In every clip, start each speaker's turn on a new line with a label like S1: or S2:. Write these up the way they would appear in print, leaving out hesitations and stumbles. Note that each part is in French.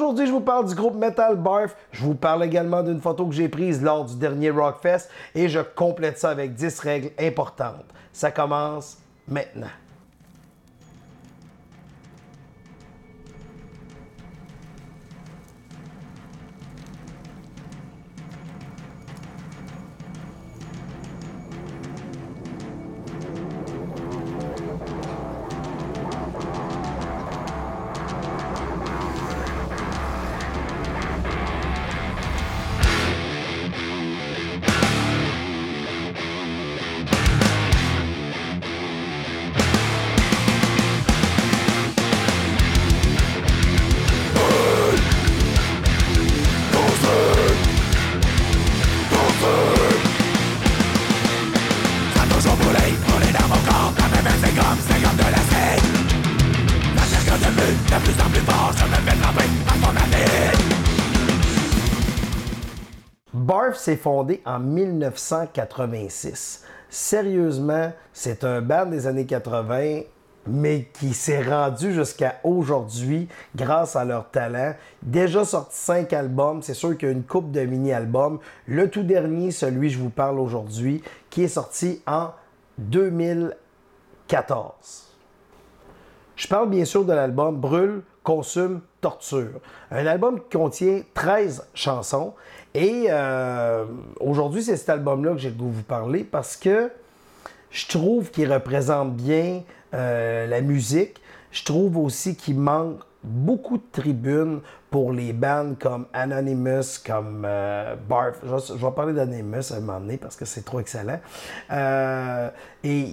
S1: Aujourd'hui, je vous parle du groupe Metal Barf. Je vous parle également d'une photo que j'ai prise lors du dernier Rockfest et je complète ça avec 10 règles importantes. Ça commence maintenant. Barf s'est fondé en 1986. Sérieusement, c'est un band des années 80, mais qui s'est rendu jusqu'à aujourd'hui grâce à leur talent. Déjà sorti 5 albums, c'est sûr qu'il y a une couple de mini-albums. Le tout dernier, celui que je vous parle aujourd'hui, qui est sorti en 2014. Je parle bien sûr de l'album Brûle, Consume, Torture. Un album qui contient 13 chansons. Et aujourd'hui, c'est cet album-là que j'ai le goût de vous parler parce que je trouve qu'il représente bien la musique. Je trouve aussi qu'il manque beaucoup de tribunes pour les bands comme Anonymous, comme Barf. Je vais parler d'Anonymous à un moment donné parce que c'est trop excellent. Et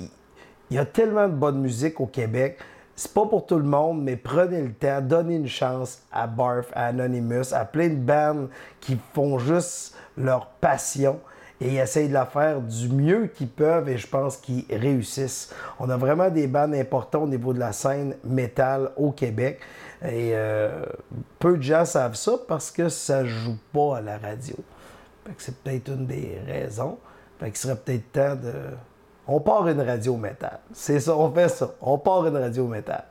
S1: il y a tellement de bonne musique au Québec. C'est pas pour tout le monde, mais prenez le temps, donnez une chance à Barf, à Anonymous, à plein de bands qui font juste leur passion et essayent de la faire du mieux qu'ils peuvent et je pense qu'ils réussissent. On a vraiment des bands importants au niveau de la scène métal au Québec et peu de gens savent ça parce que ça joue pas à la radio. Fait que c'est peut-être une des raisons. Fait qu'il serait peut-être temps de... On part une radio métal. C'est ça, on fait ça. On part une radio métal.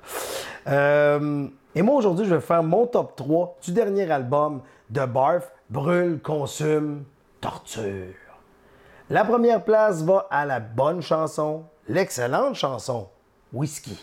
S1: Et moi, aujourd'hui, je vais faire mon top 3 du dernier album de Barf, Brûle, Consume, Torture. La première place va à la bonne chanson, l'excellente chanson, Whisky.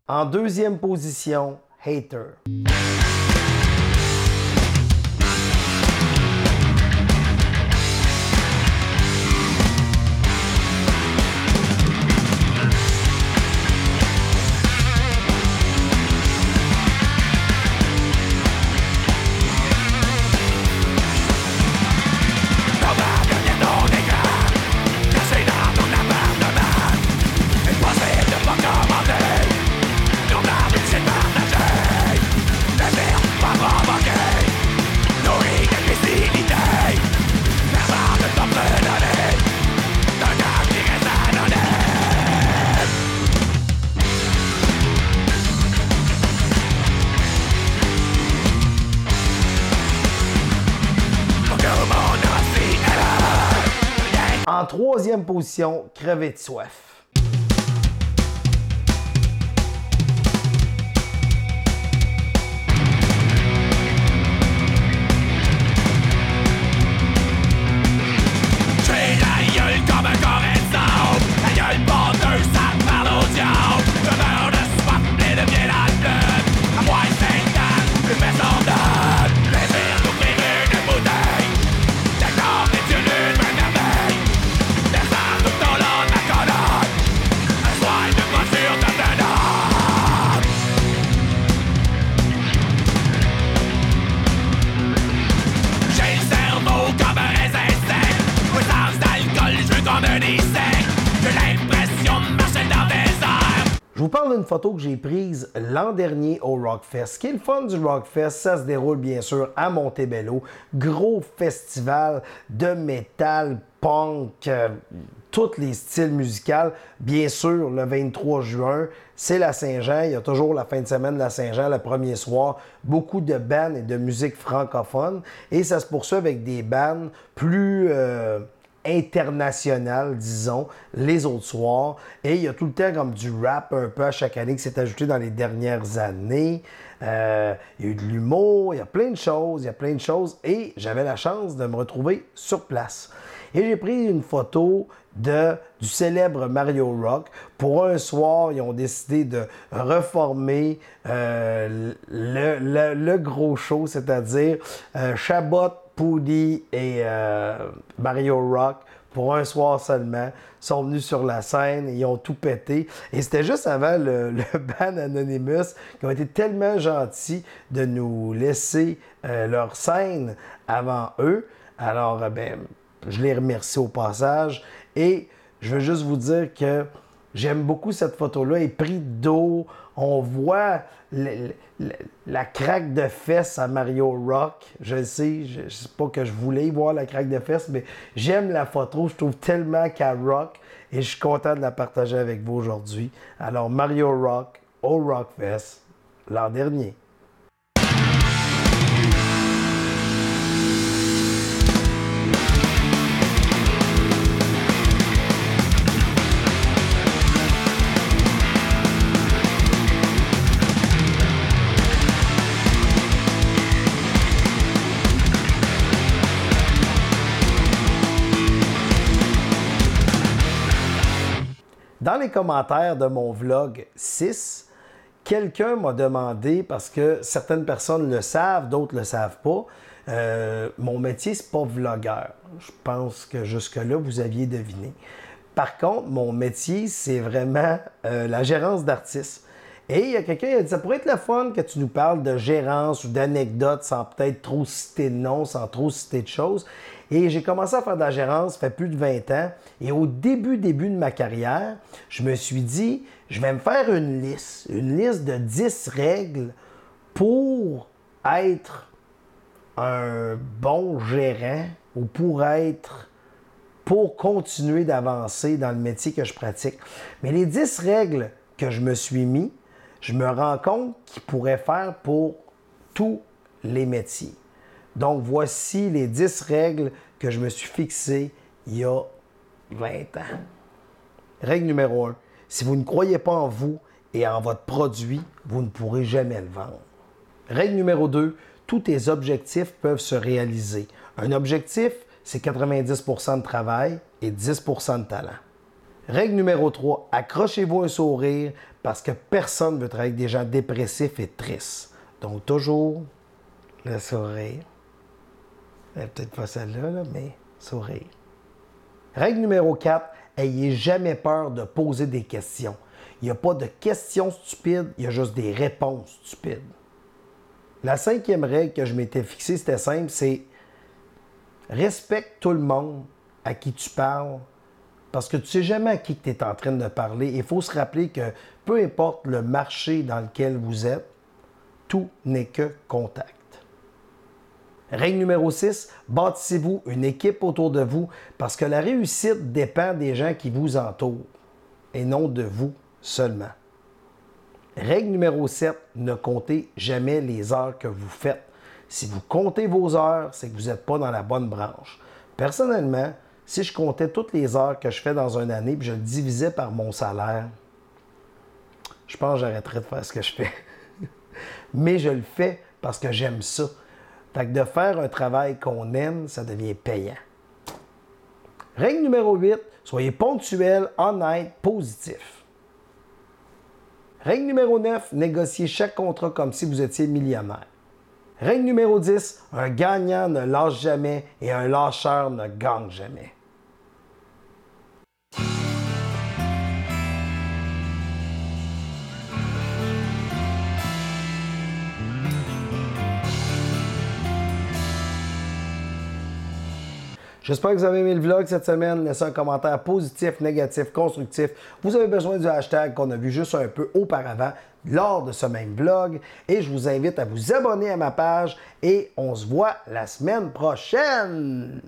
S1: En deuxième position, Hater. En troisième position, Crever de soif.
S2: Plaisir d'ouvrir une bouteille. me disais que l'impression de marcher dans des airs.
S1: Je vous parle d'une photo que j'ai prise l'an dernier au Rockfest. Ce qui est le fun du Rockfest, ça se déroule bien sûr à Montebello. Gros festival de métal, punk, tous les styles musicaux. Bien sûr, le 23 juin, c'est la Saint-Jean. Il y a toujours la fin de semaine de la Saint-Jean, le premier soir. Beaucoup de bands et de musique francophone. Et ça se poursuit avec des bands plus internationales, disons, les autres soirs. Et il y a tout le temps comme du rap un peu à chaque année qui s'est ajouté dans les dernières années. Il y a eu de l'humour, il y a plein de choses. Et j'avais la chance de me retrouver sur place. Et j'ai pris une photo du célèbre Mario Rock. Pour un soir, ils ont décidé de reformer le gros show, c'est-à-dire Chabot, Poudy et Mario Rock. Pour un soir seulement, sont venus sur la scène, ils ont tout pété. Et c'était juste avant le band Anonymous qui ont été tellement gentils de nous laisser leur scène avant eux. Alors, je les remercie au passage. Et je veux juste vous dire que j'aime beaucoup cette photo-là. Elle est prise d'eau. On voit la craque de fesses à Mario Rock. Je le sais, je sais pas que je voulais voir la craque de fesses, mais j'aime la photo. Je trouve tellement qu'elle rock et je suis content de la partager avec vous aujourd'hui. Alors, Mario Rock au Rockfest l'an dernier. Dans les commentaires de mon vlog 6, quelqu'un m'a demandé, parce que certaines personnes le savent, d'autres ne le savent pas, mon métier, c'est pas vlogueur. Je pense que jusque-là, vous aviez deviné. Par contre, mon métier, c'est vraiment la gérance d'artistes. Et il y a quelqu'un qui a dit, ça pourrait être le fun que tu nous parles de gérance ou d'anecdotes sans peut-être trop citer de noms, sans trop citer de choses. Et j'ai commencé à faire de la gérance, ça fait plus de 20 ans. Et au début de ma carrière, je me suis dit, je vais me faire une liste de 10 règles pour être un bon gérant ou pour continuer d'avancer dans le métier que je pratique. Mais les 10 règles que je me suis mis, je me rends compte qu'ils pourraient faire pour tous les métiers. Donc, voici les 10 règles que je me suis fixées il y a 20 ans. Règle numéro 1. Si vous ne croyez pas en vous et en votre produit, vous ne pourrez jamais le vendre. Règle numéro 2. Tous tes objectifs peuvent se réaliser. Un objectif, c'est 90% de travail et 10% de talent. Règle numéro 3. Accrochez-vous un sourire parce que personne ne veut travailler avec des gens dépressifs et tristes. Donc, toujours le sourire. Peut-être pas celle-là, mais sourire. Règle numéro 4, ayez jamais peur de poser des questions. Il n'y a pas de questions stupides, il y a juste des réponses stupides. La 5e règle que je m'étais fixée, c'était simple, c'est respecte tout le monde à qui tu parles parce que tu ne sais jamais à qui tu es en train de parler. Il faut se rappeler que peu importe le marché dans lequel vous êtes, tout n'est que contact. Règle numéro 6, bâtissez-vous une équipe autour de vous parce que la réussite dépend des gens qui vous entourent et non de vous seulement. Règle numéro 7, ne comptez jamais les heures que vous faites. Si vous comptez vos heures, c'est que vous n'êtes pas dans la bonne branche. Personnellement, si je comptais toutes les heures que je fais dans une année et je le divisais par mon salaire, je pense que j'arrêterais de faire ce que je fais. Mais je le fais parce que j'aime ça. Fait que de faire un travail qu'on aime, ça devient payant. Règle numéro 8, soyez ponctuel, honnête, positif. Règle numéro 9, négociez chaque contrat comme si vous étiez millionnaire. Règle numéro 10, un gagnant ne lâche jamais et un lâcheur ne gagne jamais. J'espère que vous avez aimé le vlog cette semaine. Laissez un commentaire positif, négatif, constructif. Vous avez besoin du hashtag qu'on a vu juste un peu auparavant lors de ce même vlog. Et je vous invite à vous abonner à ma page et on se voit la semaine prochaine.